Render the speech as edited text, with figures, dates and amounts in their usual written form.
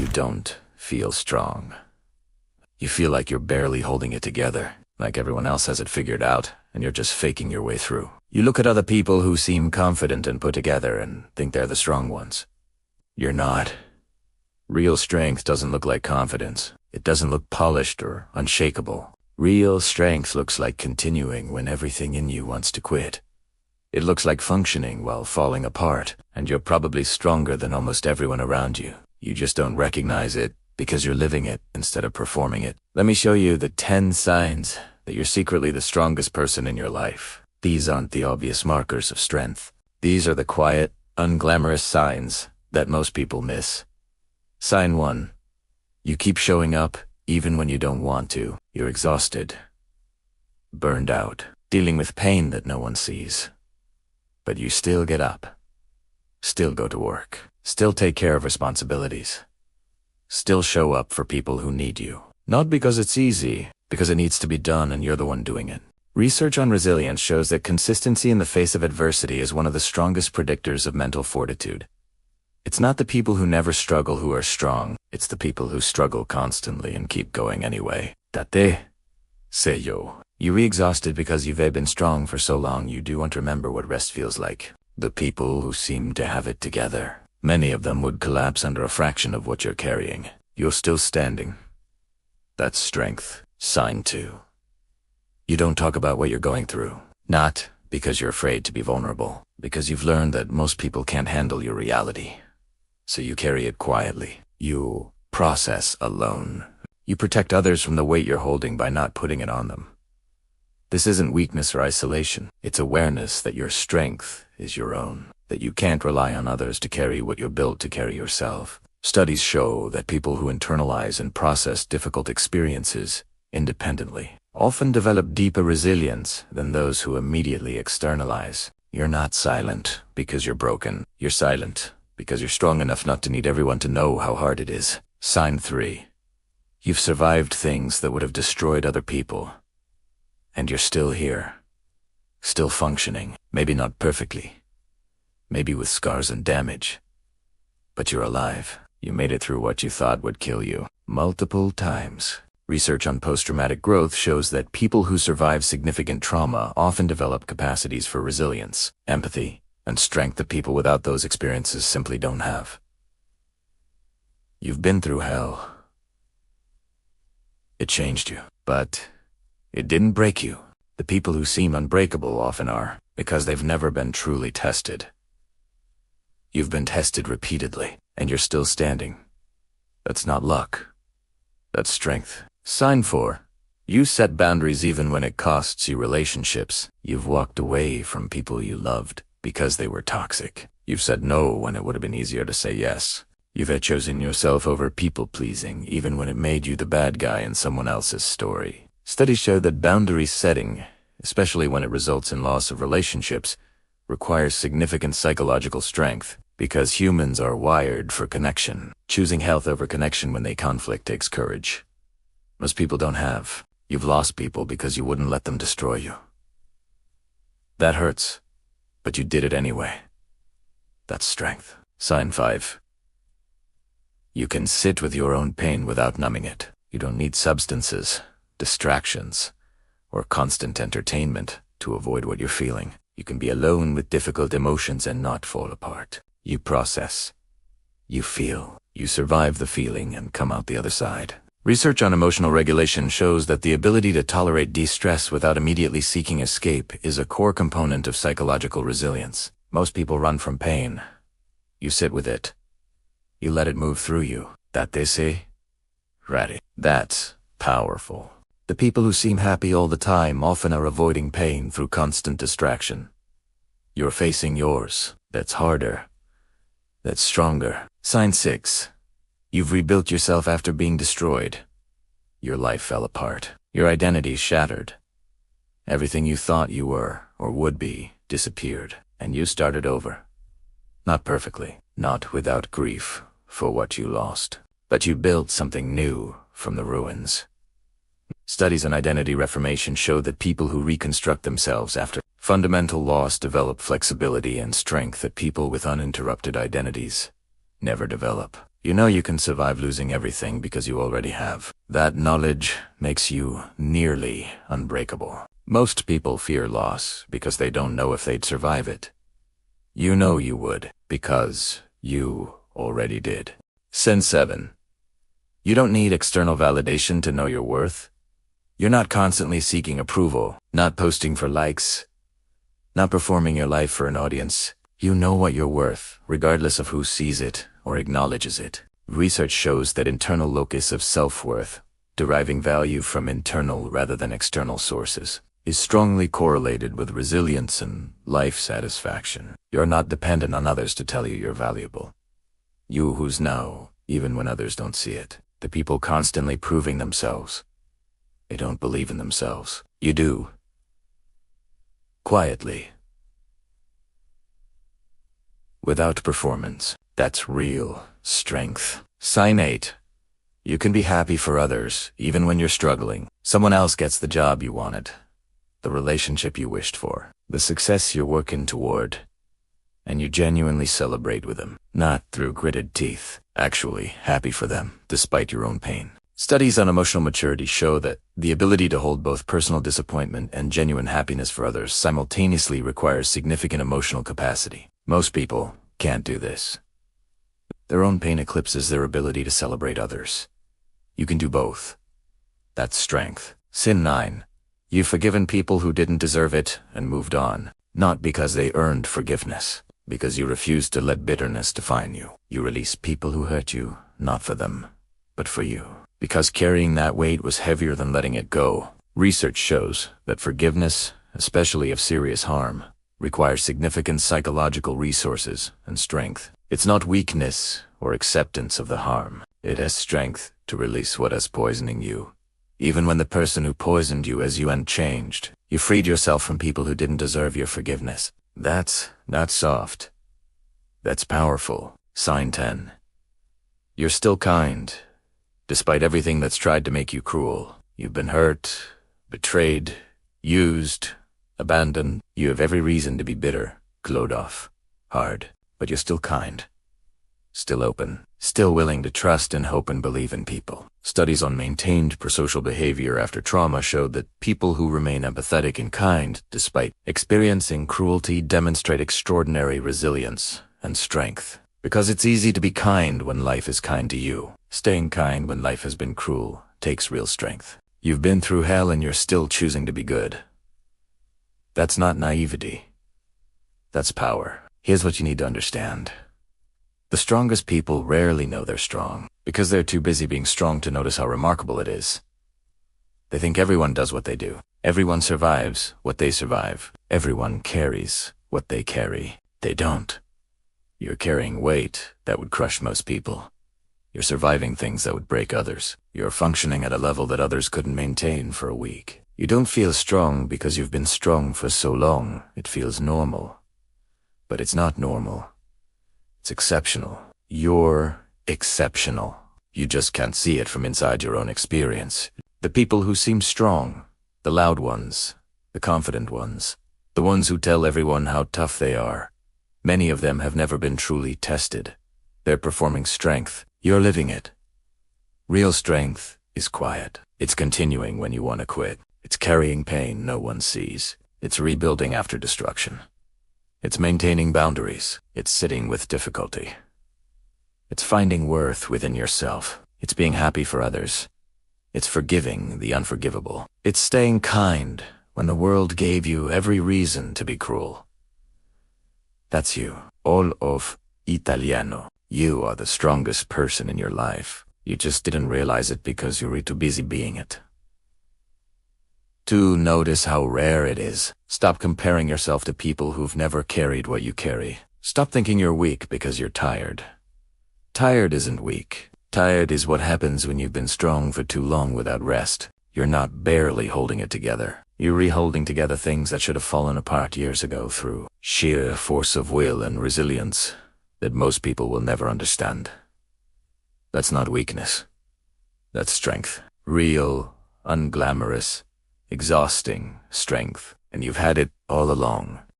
you don't feel strong. You feel like you're barely holding it together, like everyone else has it figured out, and you're just faking your way through. You look at other people who seem confident and put together and think they're the strong ones. You're not. Real strength doesn't look like confidence. It doesn't look polished or unshakable. Real strength looks like continuing when everything in you wants to quit. It looks like functioning while falling apart, and you're probably stronger than almost everyone around you. You just don't recognize it because you're living it instead of performing it. Let me show you the 10 signs that you're secretly the strongest person in your life. These aren't the obvious markers of strength. These are the quiet, unglamorous signs that most people miss. Sign 1. You keep showing up even when you don't want to. You're exhausted, burned out, dealing with pain that no one sees. But you still get up, still go to work, still take care of responsibilities, still show up for people who need you. Not because it's easy, because it needs to be done and you're the one doing it. Research on resilience shows that consistency in the face of adversity is one of the strongest predictors of mental fortitude. It's not the people who never struggle who are strong, it's the people who struggle constantly and keep going anyway. Date, say yo. You're exhausted because you've been strong for so long you do want to remember what rest feels like. The people who seem to have it together, many of them would collapse under a fraction of what you're carrying. You're still standing. That's strength. Sign 2. You don't talk about what you're going through. Not because you're afraid to be vulnerable, because you've learned that most people can't handle your reality. So you carry it quietly. You process alone. You protect others from the weight you're holding by not putting it on them. This isn't weakness or isolation. It's awareness that your strength is your own, that you can't rely on others to carry what you're built to carry yourself. Studies show that people who internalize and process difficult experiences independently often develop deeper resilience than those who immediately externalize. You're not silent because you're broken. You're silent because you're strong enough not to need everyone to know how hard it is. Sign 3. You've survived things that would have destroyed other people. And you're still here. Still functioning. Maybe not perfectly. Maybe with scars and damage. But you're alive. You made it through what you thought would kill you. Multiple times. Research on post-traumatic growth shows that people who survive significant trauma often develop capacities for resilience, empathy, and strength that people without those experiences simply don't have. You've been through hell. It changed you, but it didn't break you. The people who seem unbreakable often are, because they've never been truly tested. You've been tested repeatedly, and you're still standing. That's not luck. That's strength. Sign 4. You set boundaries even when it costs you relationships. You've walked away from people you loved because they were toxic. You've said no when it would have been easier to say yes. You've chosen yourself over people-pleasing even when it made you the bad guy in someone else's story. Studies show that boundary setting, especially when it results in loss of relationships, requires significant psychological strength because humans are wired for connection. Choosing health over connection when they conflict takes courage. Most people don't have. You've lost people because you wouldn't let them destroy you. That hurts, but you did it anyway. That's strength. Sign 5. You can sit with your own pain without numbing it. You don't need substances, distractions, or constant entertainment to avoid what you're feeling. You can be alone with difficult emotions and not fall apart. You process. You feel. You survive the feeling and come out the other side. Research on emotional regulation shows that the ability to tolerate distress without immediately seeking escape is a core component of psychological resilience. Most people run from pain. You sit with it. You let it move through you. That they say? Ready. That's powerful. The people who seem happy all the time often are avoiding pain through constant distraction. You're facing yours. That's harder. That's stronger. Sign 6. You've rebuilt yourself after being destroyed. Your life fell apart. Your identity shattered. Everything you thought you were or would be disappeared, and you started over. Not perfectly, not without grief for what you lost, but you built something new from the ruins. Studies on identity reformation show that people who reconstruct themselves after fundamental loss develop flexibility and strength that people with uninterrupted identities never develop. You know you can survive losing everything because you already have. That knowledge makes you nearly unbreakable. Most people fear loss because they don't know if they'd survive it. You know you would because you already did. Sin 7. You don't need external validation to know your worth. You're not constantly seeking approval, not posting for likes, not performing your life for an audience. You know what you're worth, regardless of who sees it or acknowledges it. Research shows that internal locus of self-worth, deriving value from internal rather than external sources, is strongly correlated with resilience and life satisfaction. You're not dependent on others to tell you you're valuable. You who's know, even when others don't see it. The people constantly proving themselves. They don't believe in themselves. You do. Quietly. Without performance. That's real strength. Sign 8. You can be happy for others, even when you're struggling. Someone else gets the job you wanted, the relationship you wished for, the success you're working toward, and you genuinely celebrate with them, not through gritted teeth. Actually happy for them, despite your own pain. Studies on emotional maturity show that the ability to hold both personal disappointment and genuine happiness for others simultaneously requires significant emotional capacity. Most people can't do this. Their own pain eclipses their ability to celebrate others. You can do both. That's strength. Sin 9. You've forgiven people who didn't deserve it and moved on, not because they earned forgiveness, because you refused to let bitterness define you. You release people who hurt you, not for them, but for you. Because carrying that weight was heavier than letting it go. Research shows that forgiveness, especially of serious harm, requires significant psychological resources and strength. It's not weakness or acceptance of the harm. It has strength to release what is poisoning you. Even when the person who poisoned you as you unchanged, you freed yourself from people who didn't deserve your forgiveness. That's not soft. That's powerful. Sign 10. You're still kind, despite everything that's tried to make you cruel. You've been hurt, betrayed, used, abandoned. You have every reason to be bitter, glowed off, hard, but you're still kind. Still open, still willing to trust and hope and believe in people. Studies on maintained prosocial behavior after trauma showed that people who remain empathetic and kind, despite experiencing cruelty, demonstrate extraordinary resilience and strength. Because it's easy to be kind when life is kind to you. Staying kind when life has been cruel takes real strength. You've been through hell and you're still choosing to be good. That's not naivety. That's power. Here's what you need to understand. The strongest people rarely know they're strong, because they're too busy being strong to notice how remarkable it is. They think everyone does what they do. Everyone survives what they survive. Everyone carries what they carry. They don't. You're carrying weight that would crush most people. You're surviving things that would break others. You're functioning at a level that others couldn't maintain for a week. You don't feel strong because you've been strong for so long. It feels normal. But it's not normal. It's exceptional. You're exceptional. You just can't see it from inside your own experience. The people who seem strong, the loud ones, the confident ones, the ones who tell everyone how tough they are, many of them have never been truly tested. They're performing strength. You're living it. Real strength is quiet. It's continuing when you want to quit. It's carrying pain no one sees. It's rebuilding after destruction. It's maintaining boundaries. It's sitting with difficulty. It's finding worth within yourself. It's being happy for others. It's forgiving the unforgivable. It's staying kind when the world gave you every reason to be cruel. That's you. All of Italiano. You are the strongest person in your life. You just didn't realize it because you were too busy being it. 2. Notice how rare it is. Stop comparing yourself to people who've never carried what you carry. Stop thinking you're weak because you're tired. Tired isn't weak. Tired is what happens when you've been strong for too long without rest. You're not barely holding it together. You're reholding together things that should have fallen apart years ago through sheer force of will and resilience that most people will never understand. That's not weakness. That's strength. Real, unglamorous, exhausting strength. And you've had it all along.